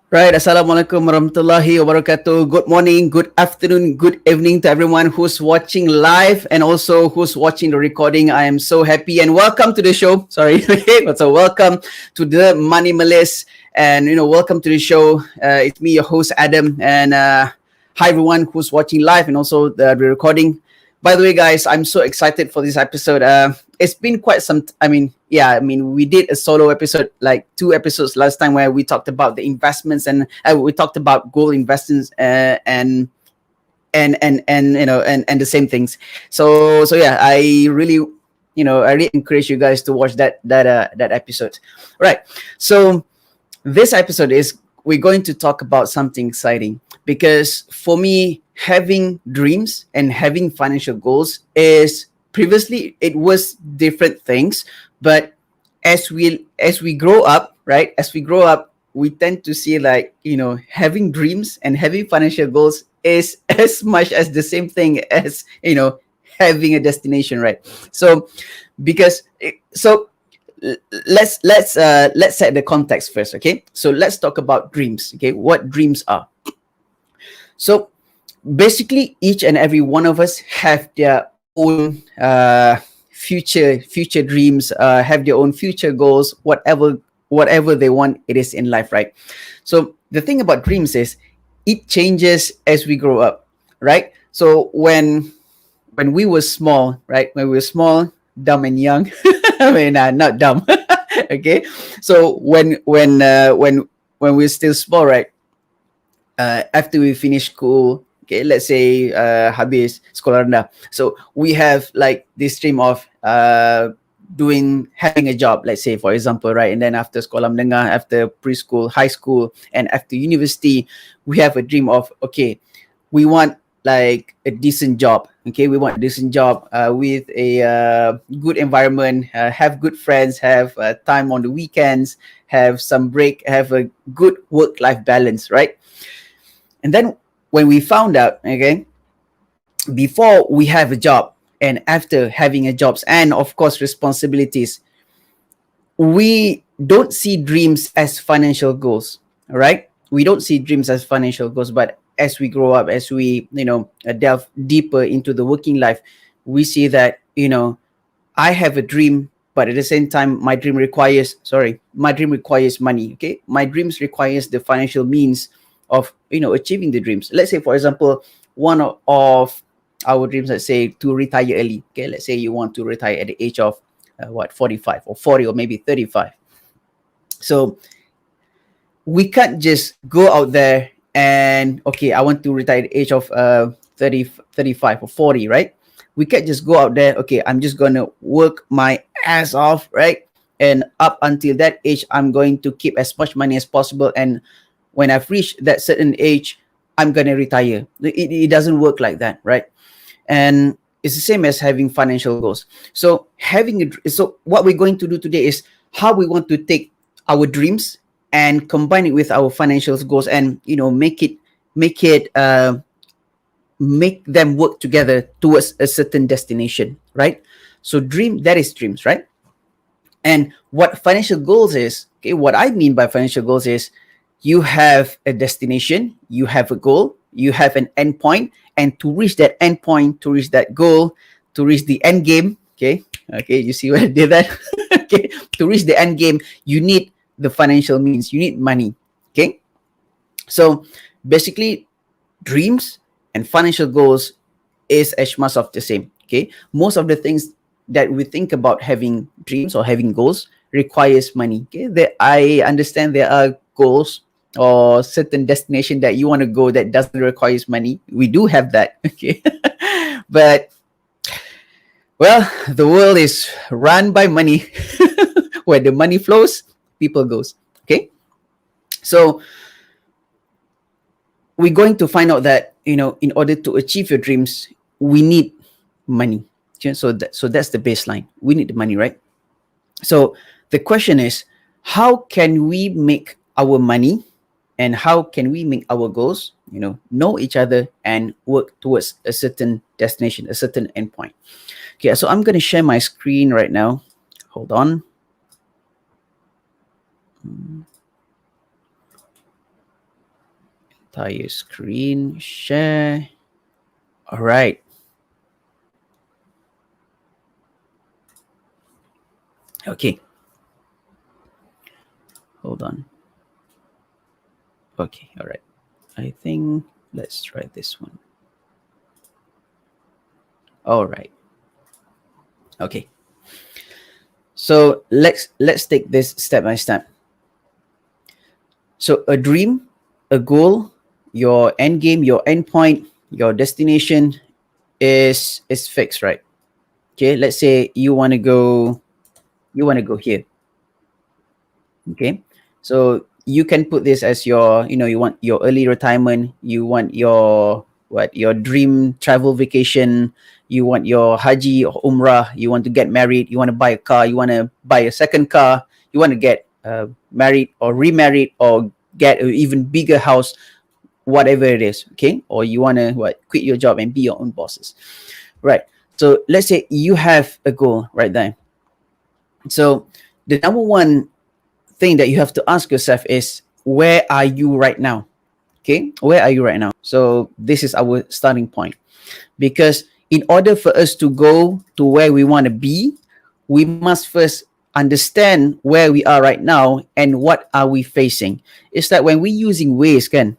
Right, Assalamualaikum warahmatullahi wabarakatuh. Good morning, good afternoon, good evening to everyone who's watching live and also who's watching the recording. I am so happy and welcome to the show. Sorry, so welcome to the Moneymalist and welcome to the show. It's me, your host Adam, and hi everyone who's watching live and also the recording. By the way, guys, I'm so excited for this episode. It's been quite some. We did a solo episode, like 2 episodes last time, where we talked about the investments and we talked about gold investments and the same things. So yeah, I really encourage you guys to watch that episode. Right. So this episode is we're going to talk about something exciting because for me having dreams and having financial goals is previously it was different things, but as we grow up, right, as we grow up we tend to see like having dreams and having financial goals is as much as the same thing as having a destination, right? So because so let's set the context first, okay? So let's talk about dreams, okay? What dreams are. So basically each and every one of us have their own future dreams, have their own future goals, whatever they want it is in life, right? So the thing about dreams is it changes as we grow up, right? So when we were small, right, when we were small, dumb and young, I mean, not dumb. Okay, so when we're still small, right, after we finish school, okay, let's say habis sekolah rendah, so we have like this dream of having a job, let's say for example, right? And then after sekolah menengah, after preschool, high school, and after university, we have a dream of, okay, we want like a decent job, okay, we want a decent job with a good environment, have good friends, have time on the weekends, have some break, have a good work-life balance, right? And then when we found out, okay, before we have a job and after having a jobs and of course responsibilities, we don't see dreams as financial goals, all right? We don't see dreams as financial goals, but as we grow up, as we delve deeper into the working life, we see that I have a dream, but at the same time my dream requires money, okay? My dreams requires the financial means of achieving the dreams. Let's say for example, one of our dreams, let's say to retire early, okay? Let's say you want to retire at the age of 45 or 40 or maybe 35. So we can't just go out there and, okay, I want to retire at the age of 30, 35 or 40, right? We can't just go out there, okay, I'm just going to work my ass off, right? And up until that age, I'm going to keep as much money as possible. And when I've reached that certain age, I'm going to retire. It doesn't work like that, right? And it's the same as having financial goals. So what we're going to do today is how we want to take our dreams and combine it with our financial goals and make them work together towards a certain destination, right? So that is dreams, right? And what financial goals is, okay, what I mean by financial goals is you have a destination, you have a goal, you have an end point, and to reach that end point, to reach that goal, to reach the end game, okay, you see what I did that? Okay, to reach the end game, you need the financial means, you need money, okay? So basically, dreams and financial goals is as much of the same, okay? Most of the things that we think about having dreams or having goals requires money, okay? I understand there are goals or certain destination that you want to go that doesn't require money. We do have that, okay? But well, the world is run by money. Where the money flows, people goes, okay? So we're going to find out that in order to achieve your dreams, we need money, okay? So that's the baseline. We need the money, right? So the question is, how can we make our money and how can we make our goals know each other and work towards a certain destination, a certain endpoint? Okay, so I'm going to share my screen right now. Hold on. entire screen share. All right. Okay. Hold on. Okay. All right. I think let's try this one. All right. Okay. So let's take this step by step. So a dream, a goal, your end game, your end point, your destination is fixed, right? Okay, let's say you want to go here. Okay, so you can put this as your, you want your early retirement, you want your your dream travel vacation, you want your haji or umrah, you want to get married, you want to buy a car, you want to buy a second car, you want to get married or remarried or get an even bigger house, whatever it is. Okay, or you want to quit your job and be your own bosses, right? So let's say you have a goal right there. So the number one thing that you have to ask yourself is, where are you right now? Okay, where are you right now? So this is our starting point, because in order for us to go to where we want to be, we must first understand where we are right now and what are we facing. It's like when we're using Waze, kan?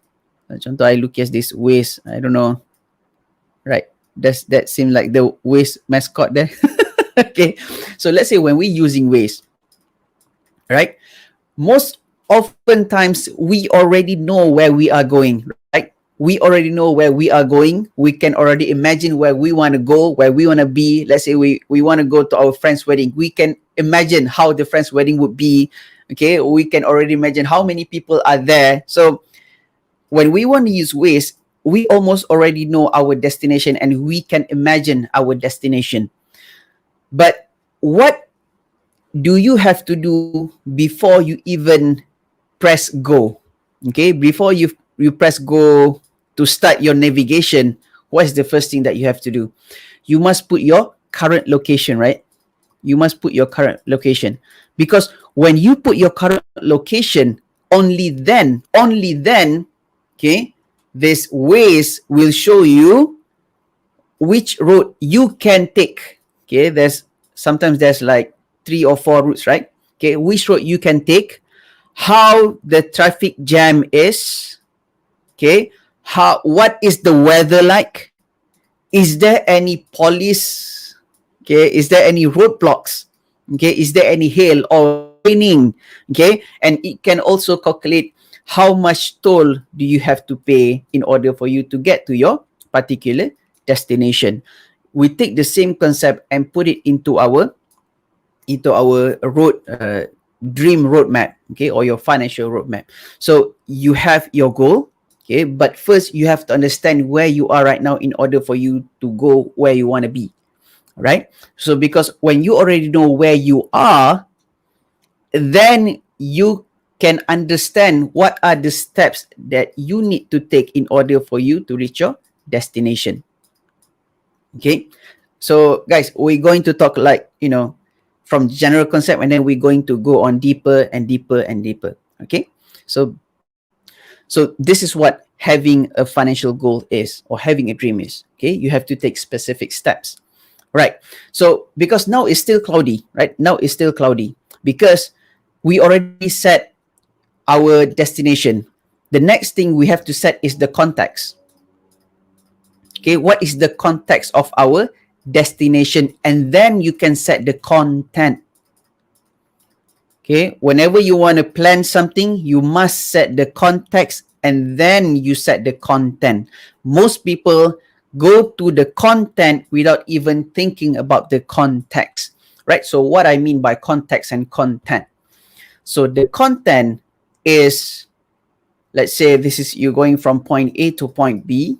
Contoh, I look at this Waze, I don't know, right? That seems like the Waze mascot there. Okay, so let's say when we're using Waze, right? Most oftentimes we already know where we are going, right? We already know where we are going. We can already imagine where we want to go, where we want to be. Let's say we want to go to our friend's wedding. We can imagine how the friend's wedding would be. Okay, we can already imagine how many people are there. So when we want to use Waze, we almost already know our destination and we can imagine our destination. But what do you have to do before you even press go? Okay, before you press go to start your navigation, what is the first thing that you have to do? You must put your current location, right? You must put your current location, because when you put your current location, only then, okay, this Waze will show you which road you can take. Okay, sometimes there's like 3 or 4 routes, right? Okay, which road you can take, how the traffic jam is, okay, what is the weather like, is there any police, okay, is there any roadblocks, okay, is there any hail or raining, okay, and it can also calculate how much toll do you have to pay in order for you to get to your particular destination. We take the same concept and put it into our road dream roadmap, okay, or your financial roadmap. So you have your goal, okay, but first you have to understand where you are right now in order for you to go where you want to be, right? So because when you already know where you are, then you can understand what are the steps that you need to take in order for you to reach your destination. Okay, so guys, we're going to talk like, from general concept, and then we're going to go on deeper and deeper and deeper. Okay, so this is what having a financial goal is, or having a dream is. Okay, you have to take specific steps, right? So because now it's still cloudy, right? Now it's still cloudy because we already set our destination. The next thing we have to set is the context. Okay, what is the context of our destination? And then you can set the content. Okay, whenever you want to plan something, you must set the context and then you set the content. Most people go to the content without even thinking about the context, right? So what I mean by context and content. So the content is, let's say this is you going from point A to point B,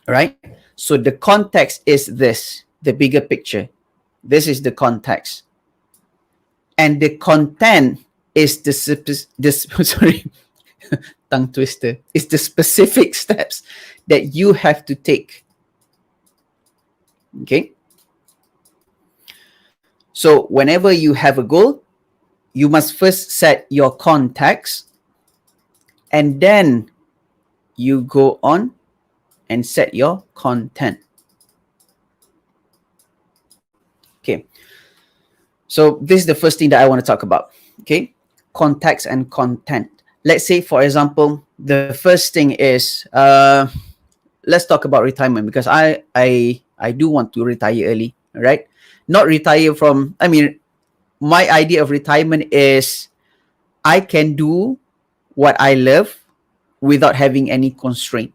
right? So the context is this, the bigger picture. This is the context. And the content is sorry, tongue twister. It's the specific steps that you have to take. Okay? So whenever you have a goal, you must first set your context, and then you go on and set your content. Okay. So this is the first thing that I want to talk about. Okay. Context and content. Let's say, for example, the first thing is let's talk about retirement, because I do want to retire early, right? Not retire from, I mean, my idea of retirement is I can do what I love without having any constraint.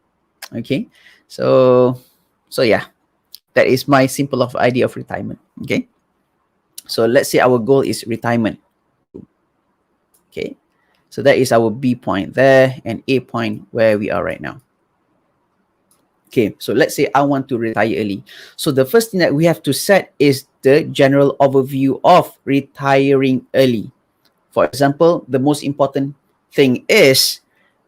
Okay. So yeah, that is my simple of idea of retirement. Okay. So let's say our goal is retirement. Okay. So that is our B point there and A point where we are right now. Okay, so let's say I want to retire early. So the first thing that we have to set is the general overview of retiring early. For example, the most important thing is,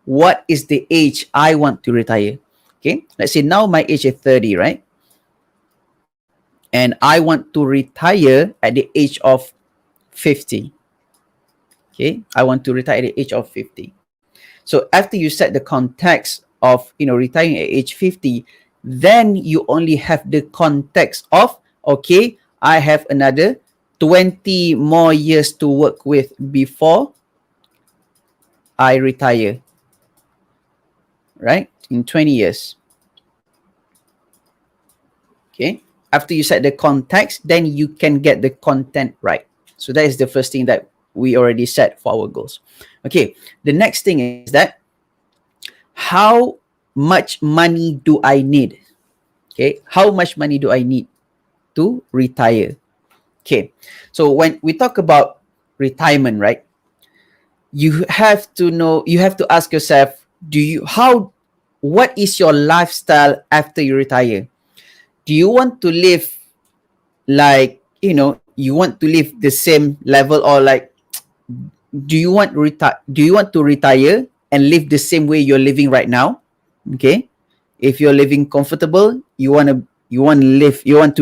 what is the age I want to retire? Okay, let's say now my age is 30, right? And I want to retire at the age of 50. Okay, I want to retire at the age of 50. So after you set the context of, retiring at age 50, then you only have the context of, okay, I have another 20 more years to work with before I retire, right? In 20 years. Okay. After you set the context, then you can get the content right. So that is the first thing that we already set for our goals. Okay. The next thing is that, how much money do I need? Okay. How much money do I need to retire? Okay. So when we talk about retirement, right? You have to know, you have to ask yourself, what is your lifestyle after you retire? Do you want to live like, you want to live the same level, or like, do you want to retire and live the same way you're living right now? Okay. If you're living comfortable, you want to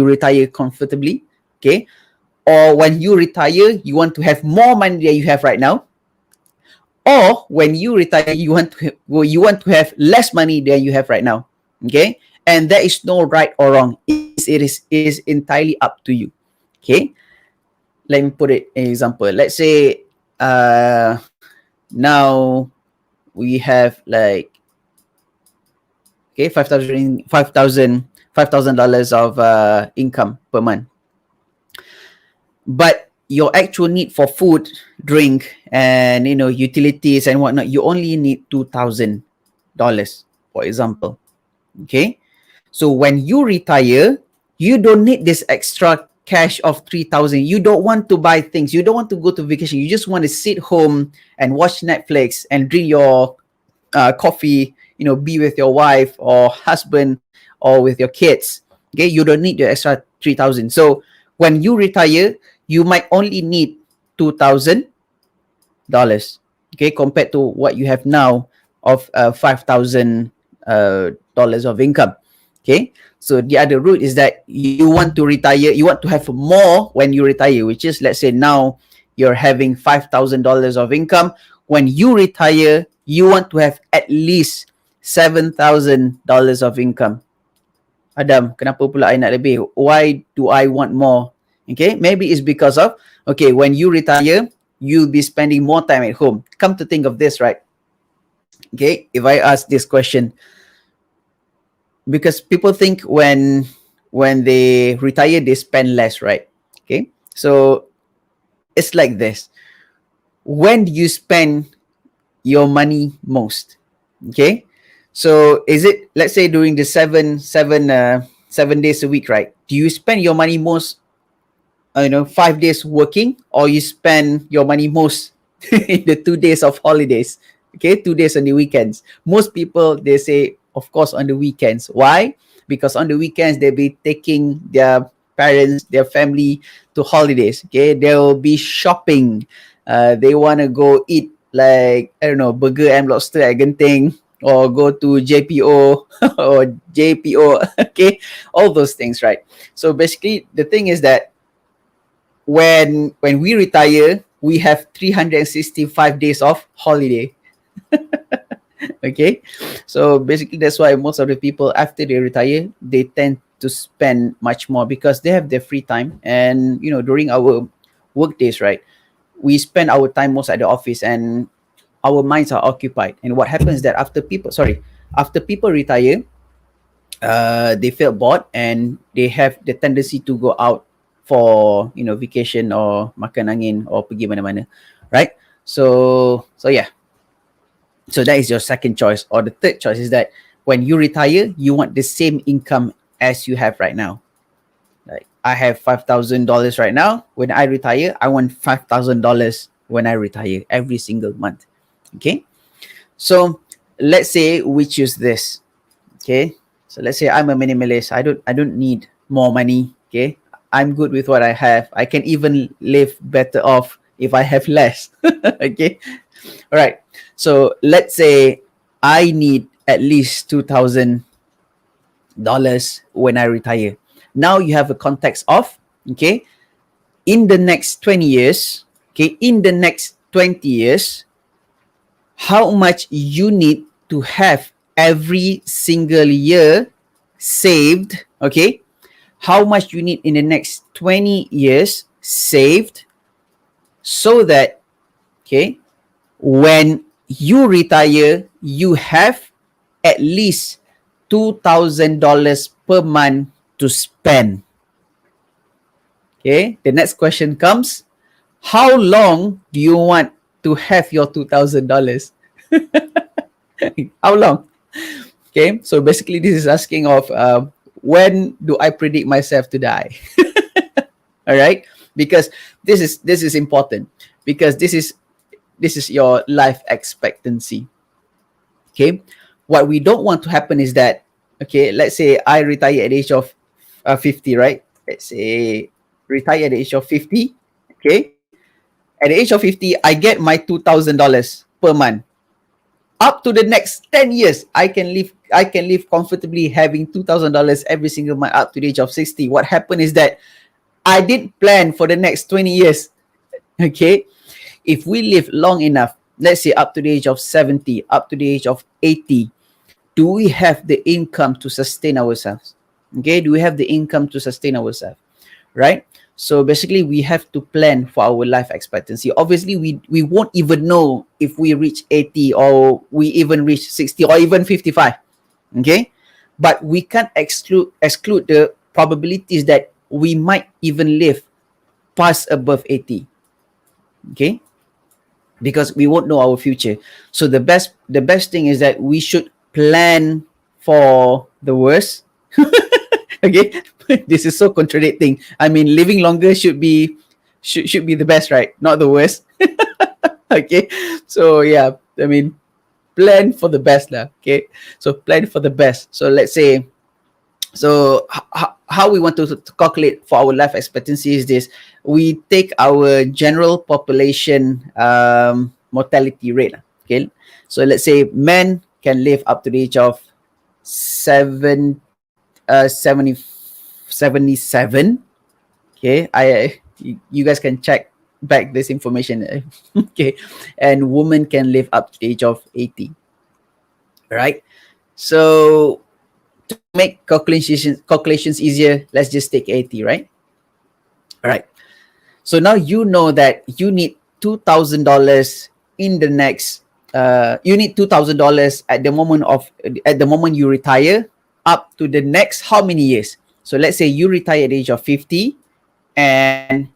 retire comfortably. Okay. Or when you retire, you want to have more money than you have right now. Or when you retire, you want to have less money than you have right now. Okay. And there is no right or wrong. It is entirely up to you. Okay. Let me put it an example. Let's say now we have like, okay, $5,000 of income per month. But your actual need for food, drink, and utilities and whatnot, you only need $2,000, for example. Okay. So when you retire, you don't need this extra cash of 3,000. You don't want to buy things. You don't want to go to vacation. You just want to sit home and watch Netflix and drink your coffee, be with your wife or husband or with your kids. Okay. You don't need the extra 3,000. So when you retire, you might only need $2,000. Okay. Compared to what you have now of $5,000 of income. Okay. So the other route is that you want to retire, you want to have more when you retire, which is, let's say now you're having $5,000 of income. When you retire, you want to have at least $7,000 of income. Adam, kenapa pula I nak lebih? Why do I want more? Okay, maybe it's because of, okay, when you retire, you'll be spending more time at home. Come to think of this, right? Okay, if I ask this question, because people think when they retire, they spend less, right? Okay, so it's like this. When do you spend your money most? Okay, so is it, let's say during the 7 days a week, right? Do you spend your money most 5 days working, or you spend your money most in the 2 days of holidays? Okay, 2 days on the weekends. Most people, they say, of course, on the weekends. Why? Because on the weekends, they'll be taking their parents, their family to holidays. Okay, they'll be shopping. They want to go eat, like, I don't know, burger and lobster at Genting, or go to JPO or JPO. Okay, all those things, right? So basically, the thing is that when we retire, we have 365 days of holiday. Okay, so basically that's why most of the people after they retire, they tend to spend much more because they have their free time. And during our work days, right, we spend our time most at the office, and our minds are occupied. And what happens is that after people retire, they feel bored, and they have the tendency to go out for vacation or makan angin or pergi mana-mana, right? So yeah, so that is your second choice. Or the third choice is that when you retire, you want the same income as you have right now. Like, I have $5,000 right now. When I retire, I want $5,000 when I retire every single month. Okay. So let's say we choose this. Okay. So let's say I'm a minimalist. I don't need more money. Okay. I'm good with what I have. I can even live better off if I have less. Okay. All right. So let's say I need at least $2,000 when I retire. Now you have a context of, okay, in the next 20 years, okay, in the next 20 years, how much you need to have every single year saved, okay? How much you need in the next 20 years saved so that, okay, when you retire, you have at least $2,000 per month to spend. Okay, the next question comes, how long do you want to have your $2,000? How long? Okay, so basically this is asking of when do I predict myself to die? All right, because this is important, because this is your life expectancy. Okay, what we don't want to happen is that, okay, let's say I retire at the age of 50, right? Let's say retire at the age of 50. Okay, at the age of 50, I get my $2,000 per month. Up to the next 10 years, I can live comfortably having $2,000 every single month up to the age of 60. What happened is that I didn't plan for the next 20 years. Okay, if we live long enough, let's say up to the age of 70, up to the age of 80, do we have the income to sustain ourselves? Okay, do we have the income to sustain ourselves? Right? So basically, we have to plan for our life expectancy. Obviously, we won't even know if we reach 80 or we even reach 60 or even 55. Okay, but we can't exclude the probabilities that we might even live past above 80. Okay, because we won't know our future. So the best thing is that we should plan for the worst. Okay, this is so contradicting. I mean, living longer should be the best, right? Not the worst. Okay, so yeah, I mean, plan for the best lah. Okay, so plan for the best. So let's say, so how we want to calculate for our life expectancy is this: we take our general population mortality rate. Okay, so let's say men can live up to the age of 77. Okay, you guys can check back this information. Okay, and women can live up to the age of 80. Right? So to make calculations easier, let's just take 80, right? All right. So now you know that you need $2,000 in the next. You need $2,000 at the moment you retire, up to the next how many years? So let's say you retire at the age of 50, and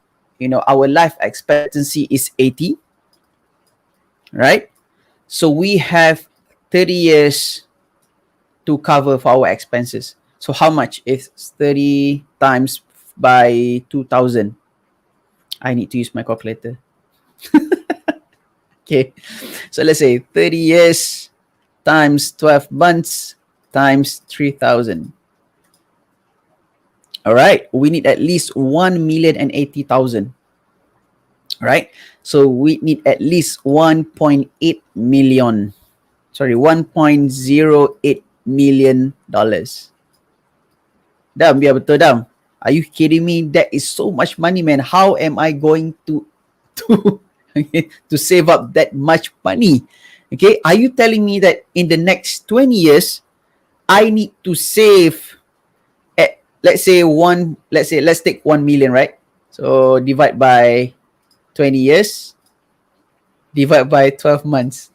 our life expectancy is 80, right? So we have 30 years to cover for our expenses. So how much is 30 times by 2,000? I need to use my calculator. Okay, so let's say 30 years times 12 months times 3,000. All right, we need at least 1,080,000. Right, so we need at least 1.8 million. Sorry, $1.08 million. Dam, biar betul dam. Are you kidding me? That is so much money, man. How am I going to to save up that much money? Okay, are you telling me that in the next 20 years, I need to save, let's let's take 1 million, right? So divide by 20 years, divide by 12 months.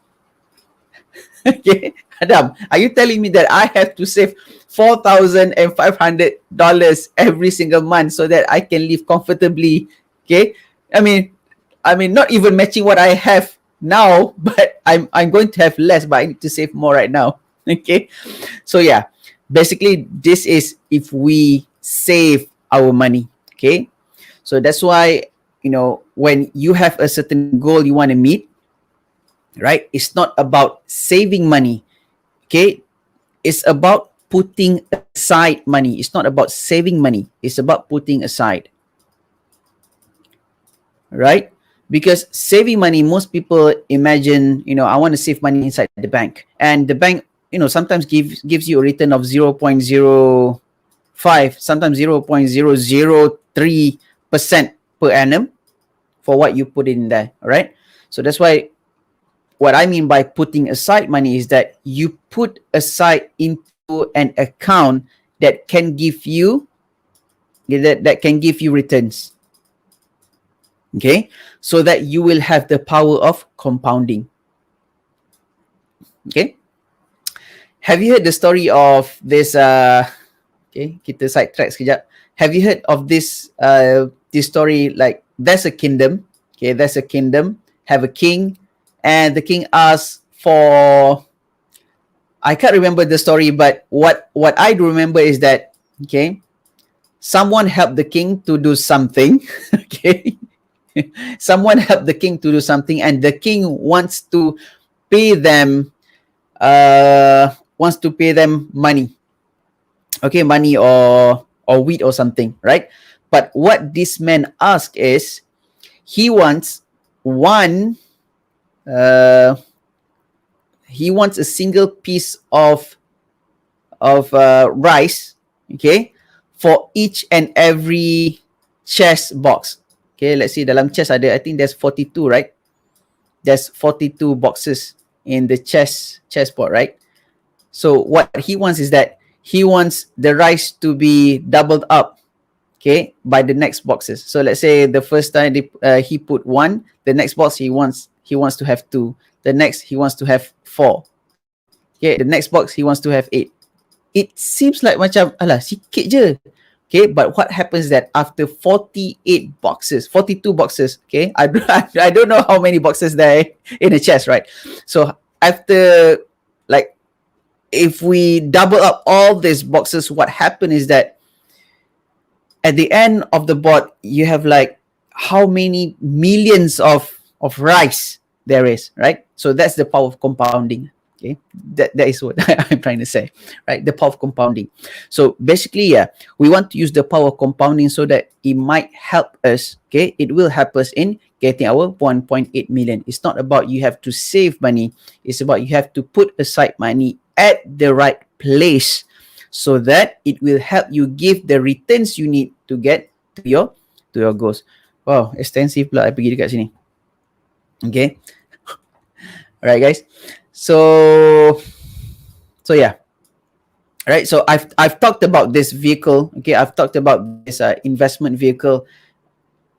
Okay, Adam, are you telling me that I have to save $4,500 every single month so that I can live comfortably? Okay, I mean, not even matching what I have now, but I'm going to have less, but I need to save more right now. Okay, so yeah, basically this is if we save our money. Okay, so that's why, when you have a certain goal you want to meet, right? It's not about saving money. Okay, it's about putting aside money. It's not about saving money. It's about putting aside, right? Because saving money, most people imagine, I want to save money inside the bank, and the bank, sometimes gives you a return of 0.05, sometimes 0.003% per annum for what you put in there. All right, so that's why what I mean by putting aside money is that you put aside into an account that can give you returns. Okay, so that you will have the power of compounding. Okay, have you heard the story of this? Okay, kita sidetrack sekejap. Have you heard of this story? Like, there's a kingdom. Okay, there's a kingdom, have a king, and the king asks for, I can't remember the story, but what I do remember is that, okay, someone helped the king to do something. Okay, someone helped the king to do something, and the king wants to pay them money. Okay, money or wheat or something, right? But what this man asked is, he wants a single piece of rice, okay, for each and every chess box. Okay, let's see, dalam chess ada, I think there's 42, right? There's 42 boxes in the chessboard, right? So what he wants is that he wants the rice to be doubled up, okay, by the next boxes. So let's say the first time he put 1, the next box he wants to have 2, the next he wants to have 4, okay, the next box he wants to have 8. It seems like macam alah sikit je. Okay, but what happens that after 42 boxes, okay, I don't know how many boxes there in a chest, right? So after, like, if we double up all these boxes, what happened is that at the end of the board, you have like how many millions of rice there is, right? So that's the power of compounding. Okay, that is what I'm trying to say, right? The power of compounding. So basically, yeah, we want to use the power of compounding so that it might help us. Okay, it will help us in getting our 1.8 million. It's not about you have to save money. It's about you have to put aside money at the right place so that it will help you give the returns you need to get to your goals. Wow, extensive pula I pergi dekat sini. Okay. Alright, guys. So yeah. Right. So I've talked about this vehicle. Okay, I've talked about this investment vehicle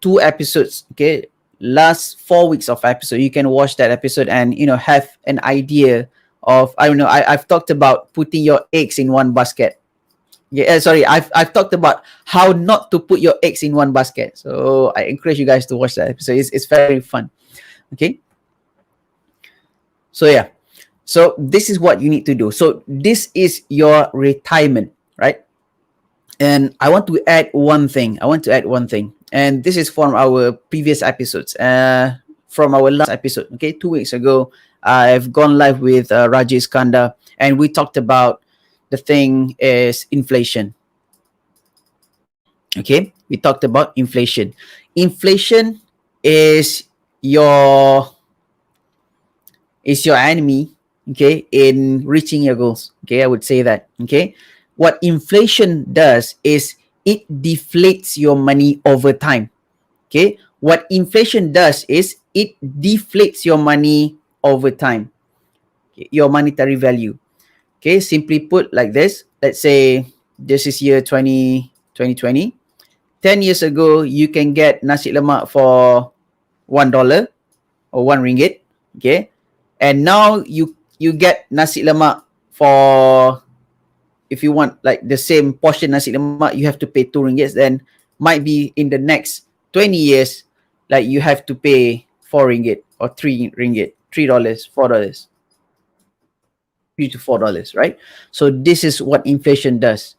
2 episodes. Okay, last 4 weeks of episode. You can watch that episode and have an idea of, I don't know. I've talked about putting your eggs in one basket. Yeah, sorry. I've talked about how not to put your eggs in one basket. So I encourage you guys to watch that episode. It's very fun. Okay. So yeah. So this is what you need to do. So this is your retirement, right? And I want to add one thing. And this is from our previous episodes. From our last episode, okay, 2 weeks ago, I've gone live with Rajesh Kanda, and we talked about the thing is inflation. Okay, we talked about inflation. Inflation is your enemy, okay, in reaching your goals. Okay, I would say that. Okay, what inflation does is it deflates your money over time. Okay, what inflation does is it deflates your money over time. your monetary value. Okay, simply put like this. Let's say this is year 2020. 10 years ago, you can get nasi lemak for $1 or RM1. Okay. And now you get nasi lemak for, if you want like the same portion nasi lemak, you have to pay RM2. Then might be in the next 20 years, like you have to pay RM4 or RM3, $3, $4, $3 to $4, right? So this is what inflation does.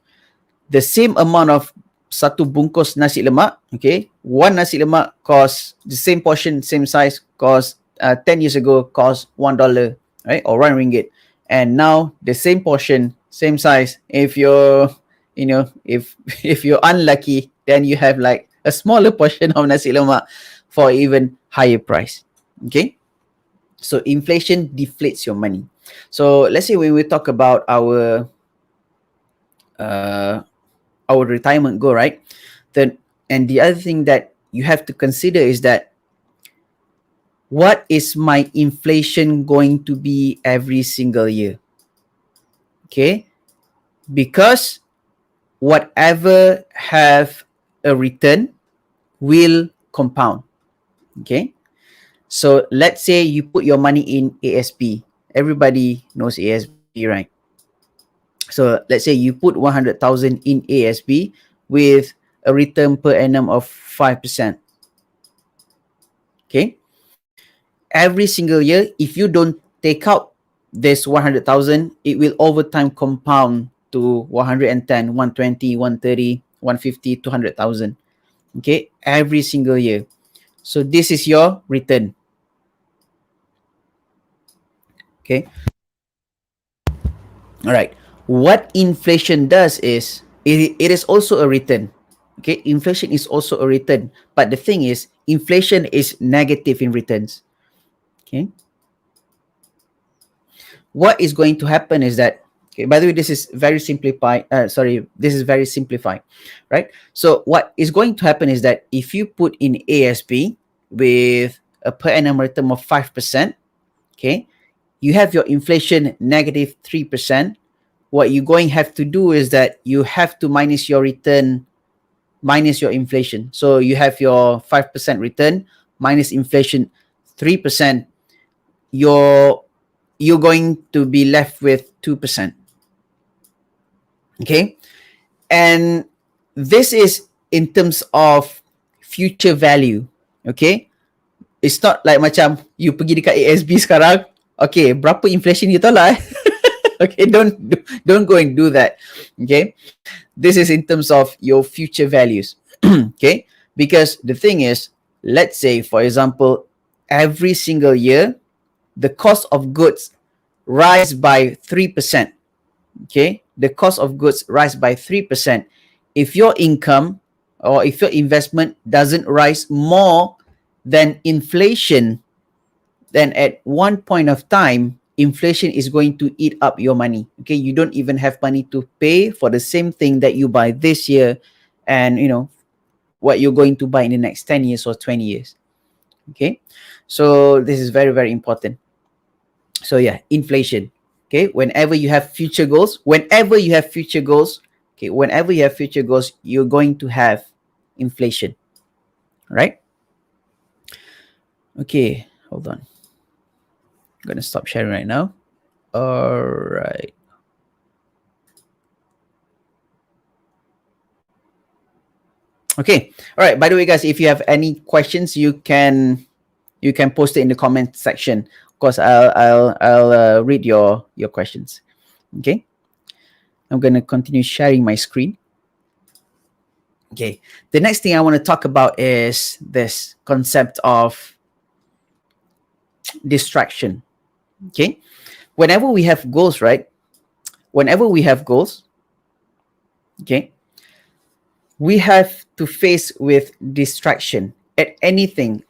The same amount of satu bungkus nasi lemak, okay, one nasi lemak cost the same portion, same size, cost 10 years ago cost $1, right, or RM1. And now the same portion, same size, if you're, you know, if you're unlucky, then you have like a smaller portion of nasi lemak for even higher price. Okay, so inflation deflates your money. So let's say when we talk about our retirement goal, right? Then, and the other thing that you have to consider is that what is my inflation going to be every single year? Okay, because whatever have a return will compound. Okay, so let's say you put your money in ASP. Everybody knows ASP, right? So let's say you put 100,000 in ASP with a return per annum of 5%. Okay. Every single year, if you don't take out this 100,000, it will over time compound to 110, 120, 130, 150, 200,000. Okay. Every single year. So this is your return. Okay. All right. What inflation does is it is also a return. Okay, inflation is also a return, but the thing is, inflation is negative in returns. Okay, what is going to happen is that, okay, by the way, this is very simplified. This is very simplified, right? So what is going to happen is that if you put in ASP with a per annum return of 5%, okay, you have your inflation negative 3%. What you're going to have to do is that you have to minus your return minus your inflation. So you have your 5% return minus inflation 3%. You're going to be left with 2%. Okay, and this is in terms of future value. Okay, it's not like macam you pergi dekat ASB sekarang, okay, berapa inflation you tahu lah. Okay, don't go and do that. Okay, this is in terms of your future values. Okay, because the thing is, let's say for example, every single year the cost of goods rise by 3%. Okay, the cost of goods rise by 3%. If your income or if your investment doesn't rise more than inflation, then at one point of time, inflation is going to eat up your money. Okay, you don't even have money to pay for the same thing that you buy this year, and you know what you're going to buy in the next 10 years or 20 years. Okay, so this is very, very important. So yeah, inflation. Okay, whenever you have future goals, you're going to have inflation, right? Okay, hold on. I'm gonna stop sharing right now. All right. Okay. All right. By the way, guys, if you have any questions, you can post it in the comment section. Of course, I'll read your questions. Okay. I'm gonna continue sharing my screen. Okay. The next thing I want to talk about is this concept of distraction. Okay. Whenever we have goals, right? Okay, we have to face with distraction at anything.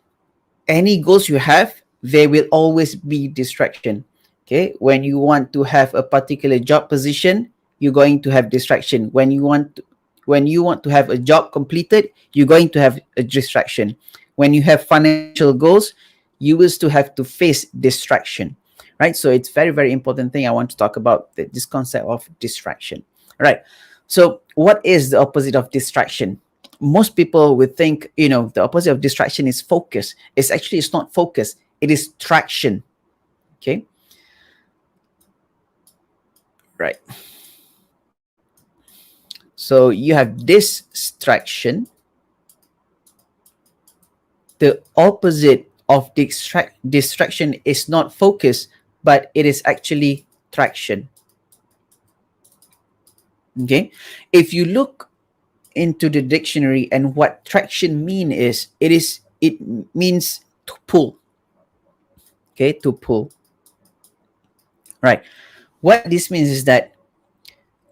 Any goals you have, there will always be distraction. Okay, when you want to have a particular job position, you're going to have distraction. When you want to have a job completed, you're going to have a distraction. When you have financial goals, you will still have to face distraction, right? So it's very, very important thing I want to talk about, this concept of distraction, right? So what is the opposite of distraction? Most people would think, the opposite of distraction is focus. It's not focus, it is traction. Okay, right. So you have distraction. The opposite of distraction is not focus, but it is actually traction. Okay, if you look into the dictionary, and what traction it means to pull. Okay, to pull. Right. What this means is that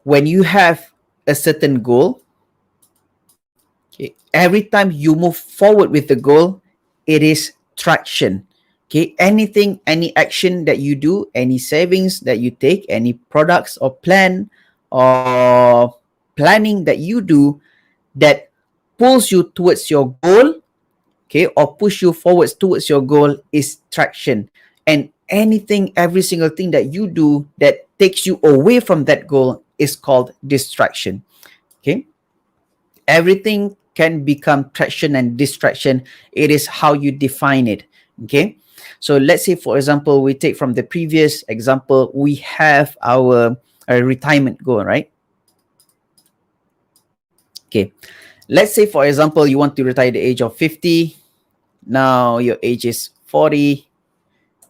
when you have a certain goal, okay, every time you move forward with the goal, it is traction. Okay, any action that you do, any savings that you take, any products or plan or planning that you do that pulls you towards your goal, okay, or push you forwards towards your goal, is traction. And every single thing that you do that takes you away from that goal is called distraction. Okay, everything can become traction and distraction. It is how you define it. Okay, so let's say, for example, we take from the previous example, we have our retirement goal, right? Okay, let's say, for example, you want to retire at the age of 50. Now your age is 40.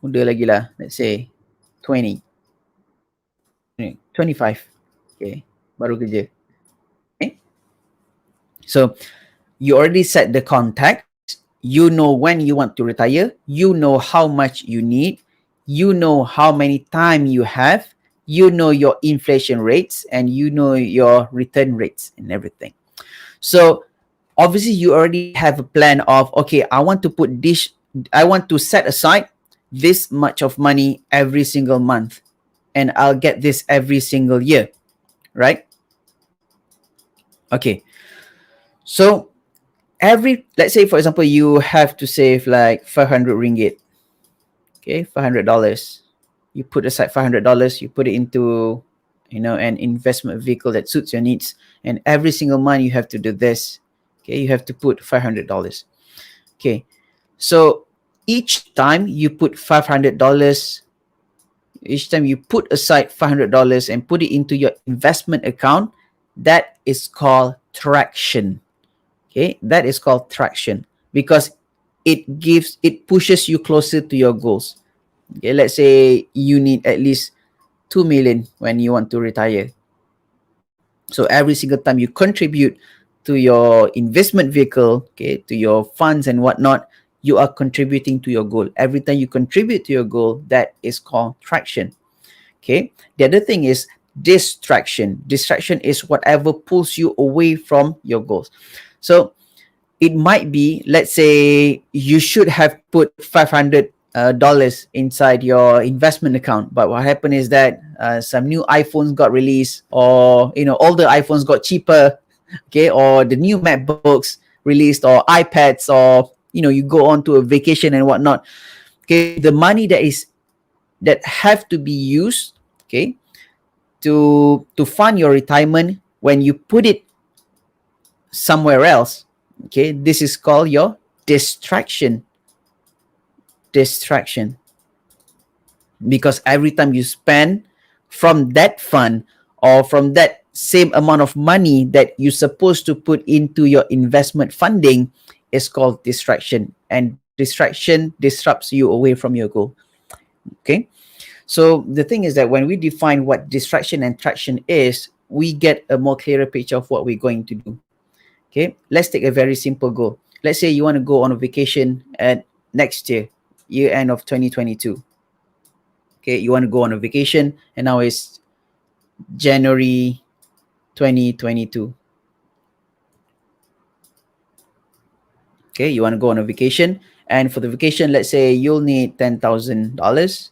Muda lagi lah, let's say 20, 25. Okay, baru kerja. Okay, so you already set the context. You know when you want to retire. You know how much you need. You know how many time you have. You know your inflation rates, and you know your return rates and everything. So obviously you already have a plan of, okay, I want to set aside this much of money every single month, and I'll get this every single year, right? Okay, so let's say, for example, you have to save like 500 ringgit. Okay, $500. You put aside $500. You put it into, an investment vehicle that suits your needs, and every single month you have to do this. Okay, you have to put $500. Okay, so each time you put $500, each time you put aside $500 and put it into your investment account, that is called traction. Okay, that is called traction, because it pushes you closer to your goals. Okay, let's say you need at least 2 million when you want to retire. So every single time you contribute to your investment vehicle, okay, to your funds and whatnot, you are contributing to your goal. Every time you contribute to your goal, that is called traction. Okay, the other thing is distraction. Distraction is whatever pulls you away from your goals. So it might be, let's say you should have put $500 inside your investment account, but what happened is that some new iPhones got released, or older iPhones got cheaper, okay, or the new MacBooks released, or iPads, or you go on to a vacation and whatnot. Okay, the money that have to be used, okay, to fund your retirement, when you put it somewhere else, okay, this is called your distraction. Because every time you spend from that fund, or from that same amount of money that you're supposed to put into your investment funding, is called distraction, and distraction disrupts you away from your goal. Okay, so the thing is that when we define what distraction and traction is, we get a more clearer picture of what we're going to do. Okay, let's take a very simple goal. Let's say you want to go on a vacation at next year end of 2022. Okay, you want to go on a vacation, and now it's January 2022. Okay, you want to go on a vacation, and for the vacation, let's say you'll need $10,000.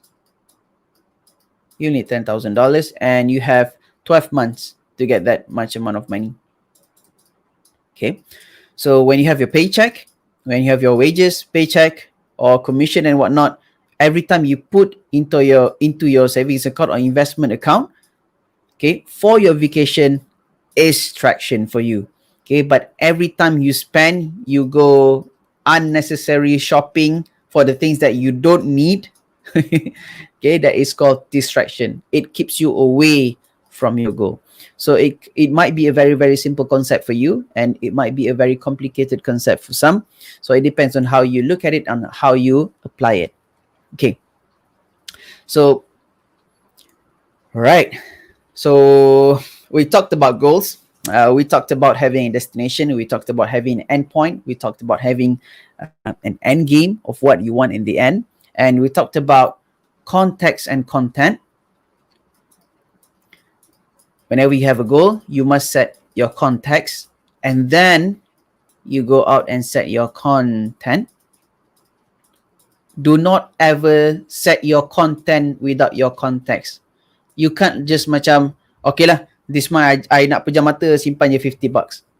You need $10,000, and you have 12 months to get that much amount of money. Okay, so when you have your paycheck, when you have your wages, paycheck, or commission and whatnot, every time you put into your savings account or investment account, okay, for your vacation is traction for you. Okay, but every time you spend, you go unnecessary shopping for the things that you don't need. Okay, that is called distraction. It keeps you away from your goal. So it might be a very, very simple concept for you, and it might be a very complicated concept for some. So it depends on how you look at it and how you apply it. Okay. So, all right. So we talked about goals. We talked about having a destination. We talked about having an endpoint. We talked about having an end game of what you want in the end. And we talked about context and content. Whenever you have a goal, you must set your context, and then you go out and set your content. Do not ever set your content without your context. You can't just macam, okay lah, this month I nak pejam mata, simpan je $50.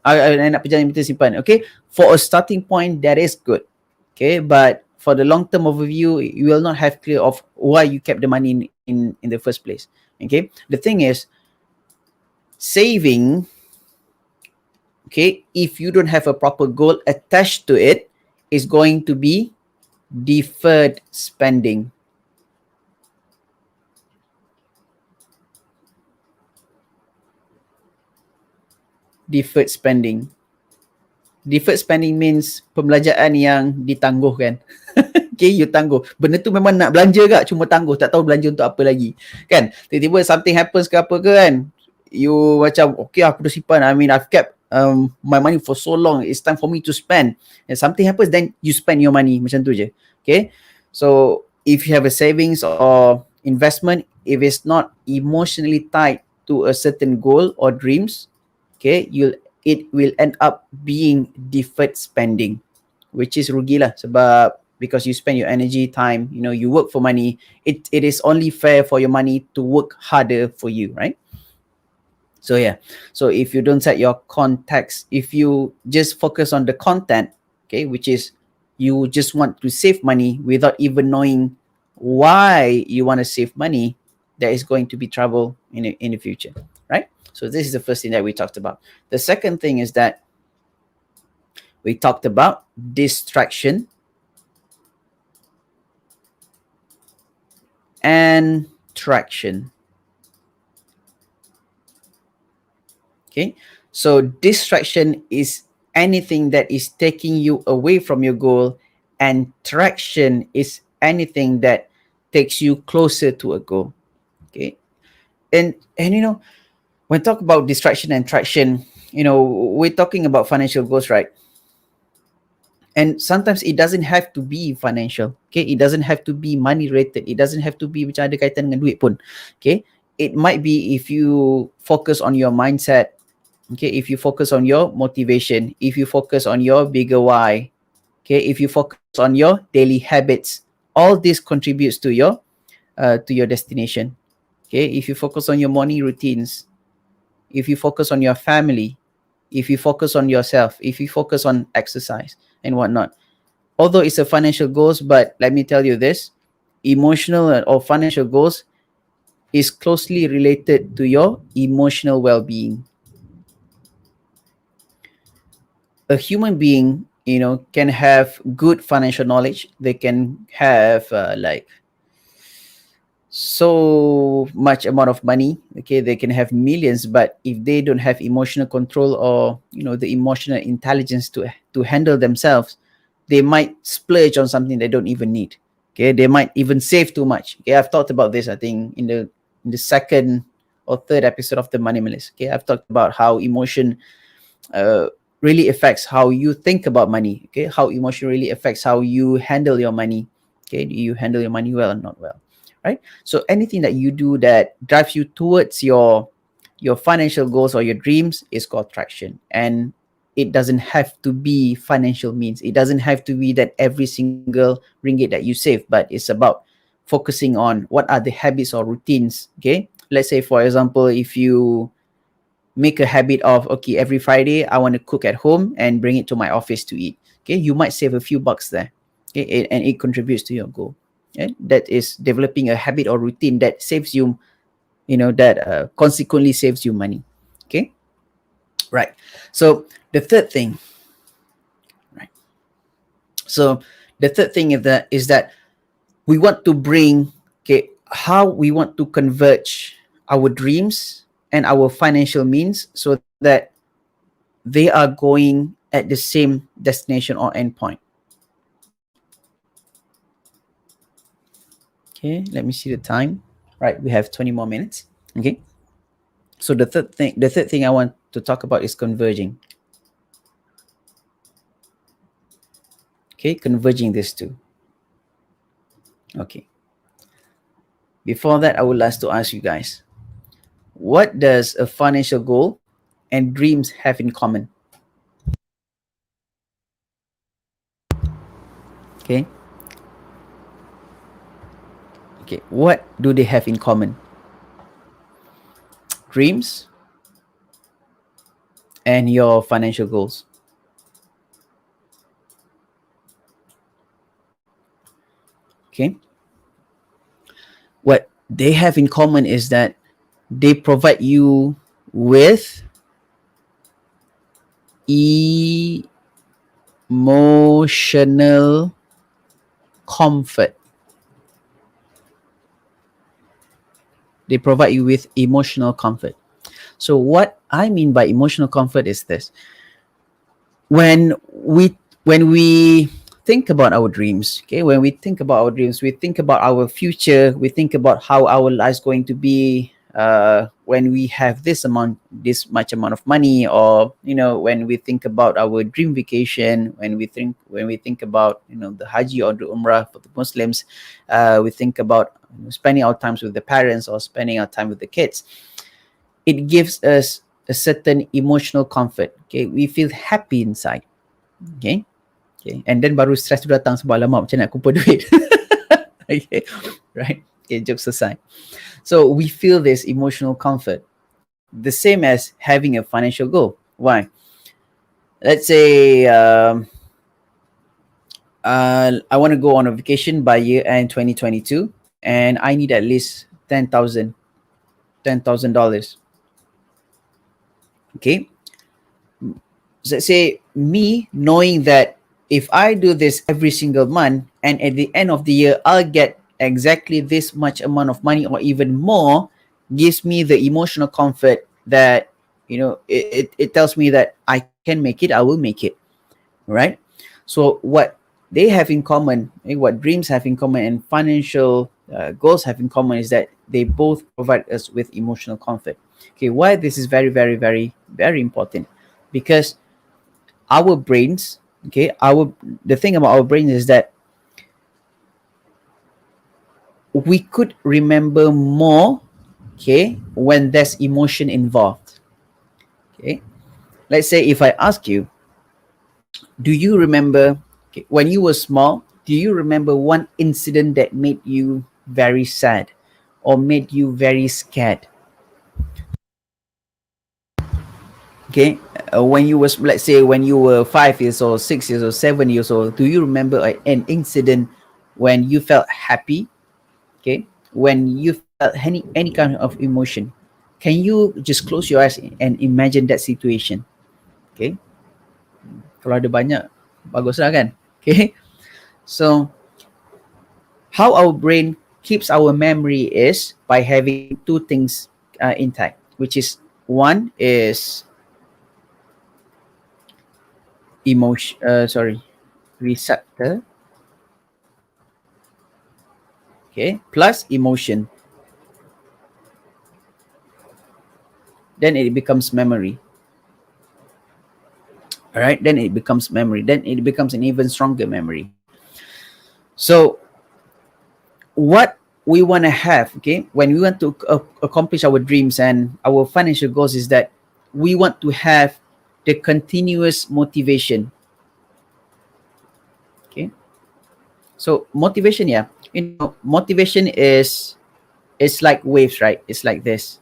I nak pejam mata, simpan. Okay, for a starting point, that is good. Okay, but for the long term overview, you will not have clear of why you kept the money in the first place. Okay, the thing is, saving, okay, if you don't have a proper goal attached to it, is going to be deferred spending. Deferred spending. Deferred spending means pembelanjaan yang ditangguhkan. Okay, you tangguh. Benda tu memang nak belanja kak, cuma tangguh, tak tahu belanja untuk apa lagi. Kan? Tiba-tiba something happens ke apa ke kan, you macam, okay, aku dah simpan. I mean, I've kept my money for so long. It's time for me to spend. And something happens, then you spend your money. Macam tu je. Okay? So, if you have a savings or investment, if it's not emotionally tied to a certain goal or dreams, okay, it will end up being deferred spending, which is rugi lah. Sebab because you spend your energy, time, you know, you work for money, it is only fair for your money to work harder for you, right? So yeah, so if you don't set your context, if you just focus on the content, okay, which is you just want to save money without even knowing why you want to save money, there is going to be trouble in the future, right? So this is the first thing that we talked about. The second thing is that we talked about distraction and traction. Okay, so distraction is anything that is taking you away from your goal, and traction is anything that takes you closer to a goal. Okay, and you know, when talk about distraction and traction, you know, we're talking about financial goals, right? And sometimes it doesn't have to be financial. Okay, it doesn't have to be money related. It doesn't have to be macam ada kaitan dengan duit pun. Okay, it might be if you focus on your mindset. Okay, if you focus on your motivation, if you focus on your bigger why, okay, if you focus on your daily habits, all this contributes to your destination. Okay, if you focus on your morning routines, if you focus on your family, if you focus on yourself, if you focus on exercise and whatnot, although it's a financial goals, but let me tell you this, emotional or financial goals is closely related to your emotional well-being. A human being, you know, can have good financial knowledge. They can have like so much amount of money. Okay, they can have millions, but if they don't have emotional control or, you know, the emotional intelligence to handle themselves, they might splurge on something they don't even need. Okay, they might even save too much. Okay, I've talked about this, I think, in the second or third episode of the Moneymalist. Okay, I've talked about how emotion really affects how you think about money. Okay, how emotion really affects how you handle your money. Okay, do you handle your money well or not well, right? So anything that you do that drives you towards your financial goals or your dreams is called traction. And it doesn't have to be financial means. It doesn't have to be that every single ringgit that you save, but it's about focusing on what are the habits or routines. Okay, let's say, for example, if you make a habit of, okay, every Friday I want to cook at home and bring it to my office to eat. Okay, you might save a few bucks there. Okay, and it contributes to your goal. that is developing a habit or routine that saves you, that consequently saves you money. Okay, right. So the third thing, right? So the third thing is that we want to bring, okay, how we want to converge our dreams and our financial means so that they are going at the same destination or endpoint. Okay, let me see the time. Right, we have 20 more minutes. Okay, so the third thing I want to talk about is converging. Okay, converging these two. Okay, before that, I would like to ask you guys, what does a financial goal and dreams have in common? Okay, okay, what do they have in common? Dreams and your financial goals. Okay, what they have in common is that they provide you with emotional comfort. They provide you with emotional comfort. So what I mean by emotional comfort is this: when we think about our dreams, okay, when we think about our dreams, we think about our future, we think about how our life's going to be when we have this much amount of money, or when we think about our dream vacation, when we think about the haji or the umrah for the Muslims, we think about spending our times with the parents or spending our time with the kids. It gives us a certain emotional comfort. Okay, we feel happy inside. Okay, okay, and then baru stress tu datang sebab lama macam nak kumpul duit. Okay, right. Okay, jokes aside. So we feel this emotional comfort, the same as having a financial goal. Why? Let's say I want to go on a vacation by year end 2022, and I need at least $10,000. Okay, so let's say me knowing that if I do this every single month, and at the end of the year I'll get exactly this much amount of money or even more, gives me the emotional comfort that it tells me that I can make it, I will make it, right? So what they have in common, what dreams have in common and financial goals have in common, is that they both provide us with emotional comfort. Okay, why this is very, very, very, very important? Because our brains, okay, the thing about our brains is that we could remember more, okay, when there's emotion involved. Okay, let's say if I ask you, do you remember, okay, when you were small, do you remember one incident that made you very sad or made you very scared? Okay, when you was, let's say when you were 5 years old, 6 years old, 7 years old, do you remember an incident when you felt happy? Okay, when you felt any kind of emotion, can you just close your eyes and imagine that situation? Okay, kalau ada banyak, baguslah kan? Okay, so how our brain keeps our memory is by having two things intact, which is, one is receptor, okay, plus emotion, then it becomes memory. All right, then it becomes memory, then it becomes an even stronger memory. So what we want to have, okay, when we want to accomplish our dreams and our financial goals, is that we want to have the continuous motivation. Okay, so motivation, yeah, motivation is, it's like waves, right? It's like this.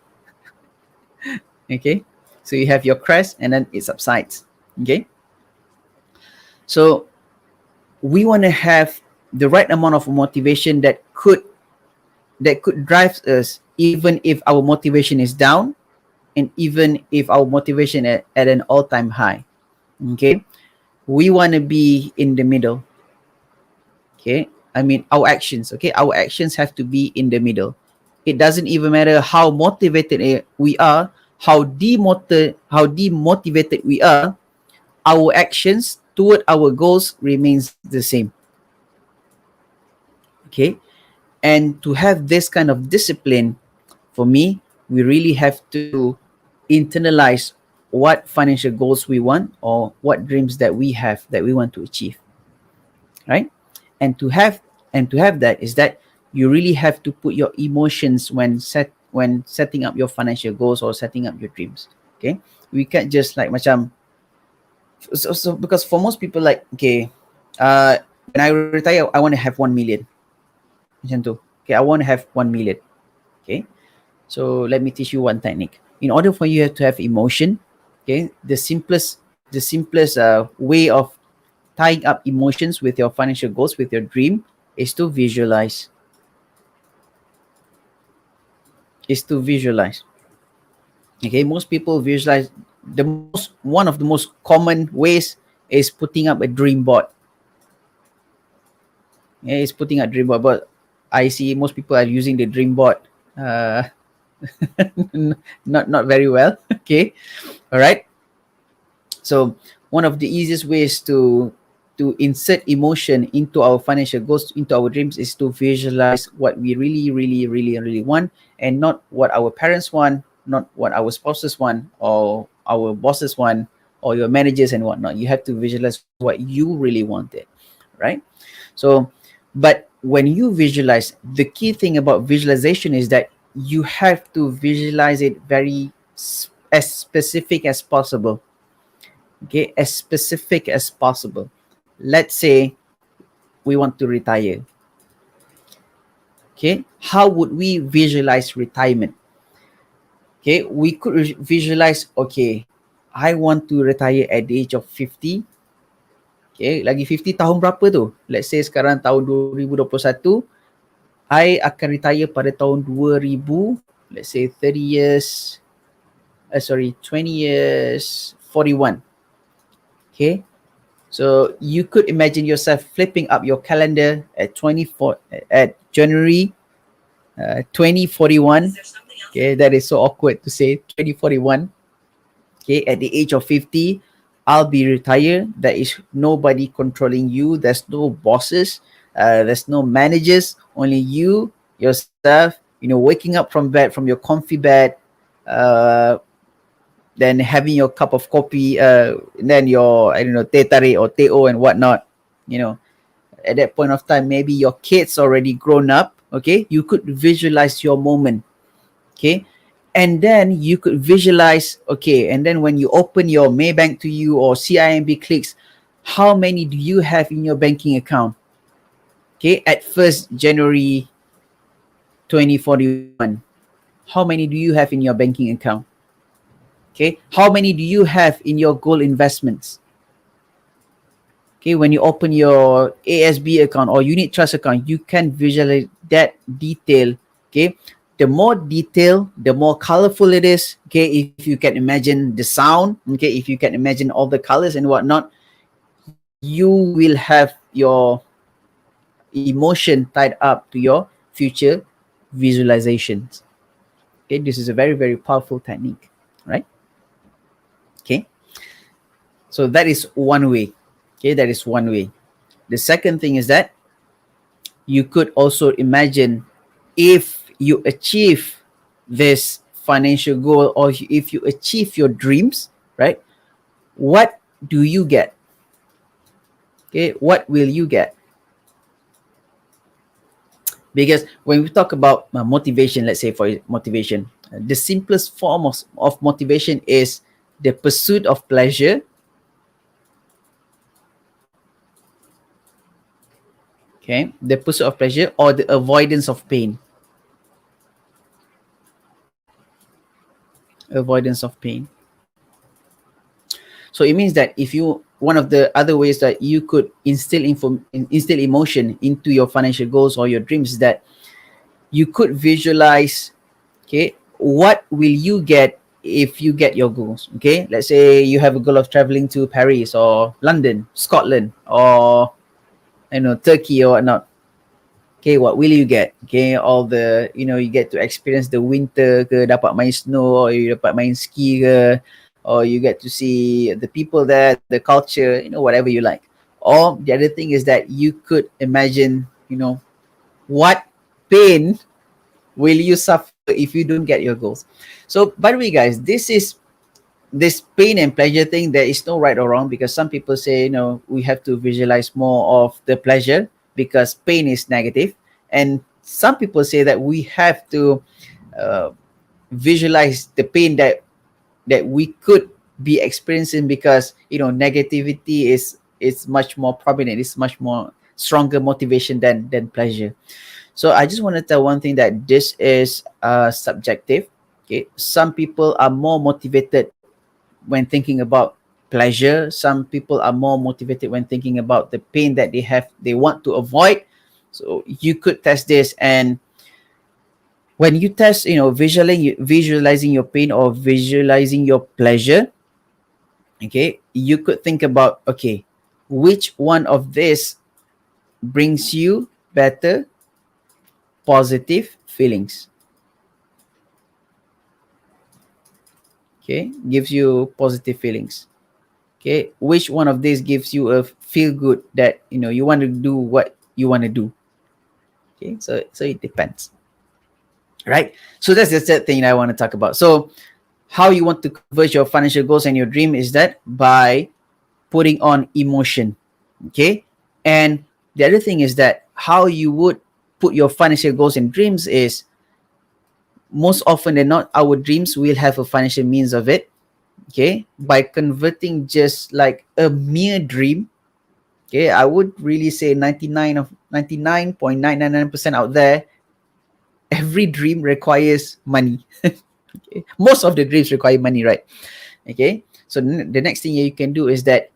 Okay, so you have your crest and then it subsides. Okay, so we want to have the right amount of motivation that could drive us even if our motivation is down, and even if our motivation at an all-time high. Okay, we want to be in the middle. Okay, I mean our actions. Okay, our actions have to be in the middle. It doesn't even matter how motivated we are, how demotivated we are. Our actions toward our goals remains the same. Okay, and to have this kind of discipline, for me, we really have to internalize what financial goals we want, or what dreams that we have that we want to achieve, right? And to have that is that you really have to put your emotions when setting up your financial goals or setting up your dreams. Okay, we can't just like macam, so because for most people, like, okay, when I retire I want to have 1 million, macam tu. Okay, I want to have 1 million. Okay, so let me teach you one technique. In order for you to have emotion, okay, the simplest way of tying up emotions with your financial goals, with your dream, is to visualize. Okay, most people visualize. One of the most common ways is putting up a dream board. Yeah, it's putting up dream board, but I see most people are using the dream board uh, not very well. Okay, all right. So one of the easiest ways to insert emotion into our financial goals, into our dreams, is to visualize what we really, really, really, really want, and not what our parents want, not what our spouses want, or our bosses want, or your managers and whatnot. You have to visualize what you really wanted, right? So, but when you visualize, the key thing about visualization is that you have to visualize it as specific as possible. Okay, as specific as possible. Let's say we want to retire. Okay, how would we visualize retirement? Okay, we could visualize, okay, I want to retire at the age of 50. Okay, lagi 50 tahun berapa tu? Let's say sekarang tahun 2021, I akan retire pada tahun 2000, let's say 30 years, 20 years, 41. Okay, so you could imagine yourself flipping up your calendar at January 2041. Okay, that is so awkward to say 2041. Okay, at the age of 50, I'll be retired. There is nobody controlling you. There's no bosses. There's no managers. Only you, yourself. Waking up from your comfy bed, then having your cup of coffee, and then your, I don't know, teh tarik or teh o and whatnot. At that point of time, maybe your kids already grown up. Okay, you could visualize your moment. Okay, and then you could visualize, okay, and then when you open your Maybank to you or CIMB clicks, how many do you have in your banking account? Okay, at 1st January 2041, how many do you have in your banking account? Okay, how many do you have in your gold investments? Okay, when you open your ASB account or unit trust account, you can visualize that detail. Okay, the more detail, the more colorful it is. Okay, if you can imagine the sound, okay, if you can imagine all the colors and whatnot, you will have your emotion tied up to your future visualizations. Okay, this is a very, very powerful technique, right? Okay, so that is one way. Okay, that is one way. The second thing is that you could also imagine, if you achieve this financial goal, or if you achieve your dreams, right? What do you get? Okay, what will you get? Because when we talk about motivation, let's say for motivation, the simplest form of motivation is the pursuit of pleasure. Okay, the pursuit of pleasure or the avoidance of pain. Avoidance of pain. So So it means that if you, one of the other ways that you could instill emotion into your financial goals or your dreams is that you could visualize, okay, what will you get if you get your goals. Okay, let's say you have a goal of traveling to Paris or London, Scotland, or Turkey or whatnot. Okay, what will you get? Okay, all the, you get to experience the winter ke, dapat main snow, or you dapat main ski ke, or you get to see the people there, the culture, whatever you like. Or the other thing is that you could imagine, what pain will you suffer if you don't get your goals. So by the way, guys, this pain and pleasure thing, there is no right or wrong, because some people say, we have to visualize more of the pleasure because pain is negative, and some people say that we have to uh, visualize the pain that we could be experiencing, because negativity is much more prominent, it's much more stronger motivation than pleasure. So I just want to tell one thing, that this is subjective. Okay, some people are more motivated when thinking about pleasure. Some people are more motivated when thinking about the pain that they want to avoid. So you could test this, and when you test, visualizing your pain or visualizing your pleasure, okay, you could think about, okay, which one of this brings you better positive feelings. Okay, gives you positive feelings. Okay, which one of these gives you a feel good that you want to do what you want to do. Okay, so it depends, right? So that's the third thing I want to talk about. So how you want to converge your financial goals and your dream is that by putting on emotion. Okay, and the other thing is that how you would put your financial goals and dreams is, most often than not, our dreams will have a financial means of it. Okay, by converting just like a mere dream. Okay, I would really say 99.999% out there, every dream requires money. Okay, most of the dreams require money, right? Okay, so the next thing you can do is that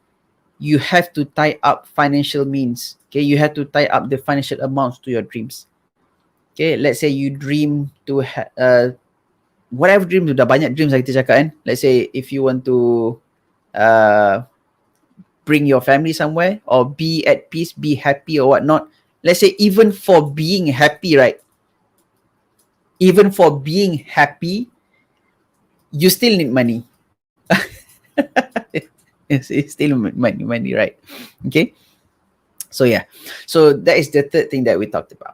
you have to tie up financial means. Okay, you have to tie up the financial amounts to your dreams. Okay, let's say you dream to whatever dream, dah banyak dreams lah kita cakap kan. Let's say if you want to uh, bring your family somewhere, or be at peace, be happy or whatnot. Let's say even for being happy, right? Even for being happy, you still need money. It's still money, right? Okay. So yeah. So that is the third thing that we talked about.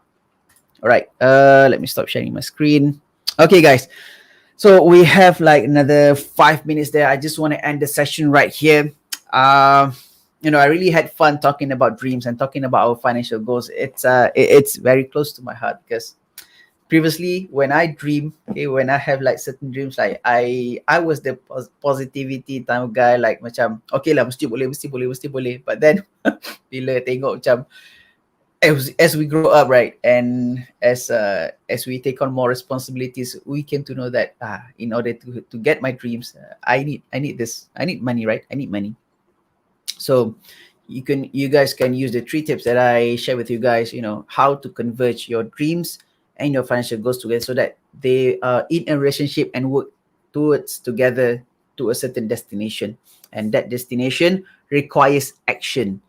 All right. Let me stop sharing my screen. Okay, guys. So we have like another 5 minutes there. I just want to end the session right here. I really had fun talking about dreams and talking about our financial goals. It's very close to my heart, because previously when I dream, okay, when I have like certain dreams, like I was the positivity type of guy, like macam okay lah, mesti boleh. But then bila tengok macam as we grow up, right, and as we take on more responsibilities, we came to know that in order to get my dreams, I need this, I need money, right? I need money. So you guys can use the 3 tips that I share with you guys, how to converge your dreams and your financial goals together, so that they are in a relationship and work towards together to a certain destination. And that destination requires action,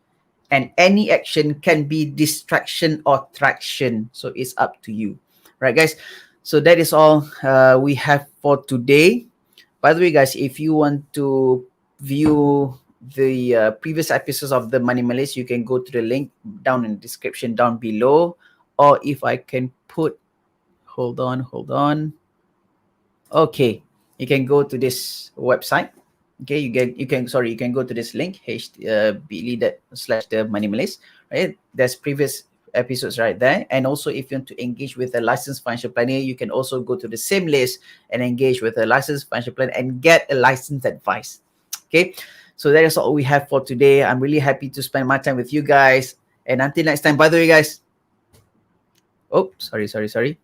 and any action can be distraction or traction, so it's up to you, right, guys? So that is all we have for today. By the way, guys, if you want to view the previous episodes of the Moneymalist, you can go to the link down in the description down below, or if I can put, hold on, okay, you can go to this website. Okay, you can go to this link, bit.ly/the Moneymalist, right? There's previous episodes right there. And also, if you want to engage with a licensed financial planner, you can also go to the same list and engage with a licensed financial planner and get a licensed advice. Okay, so that is all we have for today. I'm really happy to spend my time with you guys, and until next time. By the way, guys, oh, sorry.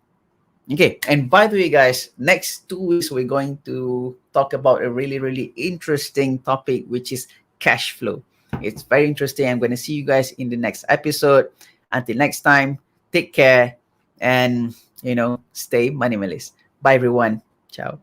Okay, and by the way, guys, next 2 weeks we're going to talk about a really, really interesting topic, which is cash flow. It's very interesting. I'm going to see you guys in the next episode. Until next time, take care and stay minimalist. Bye, everyone. Ciao.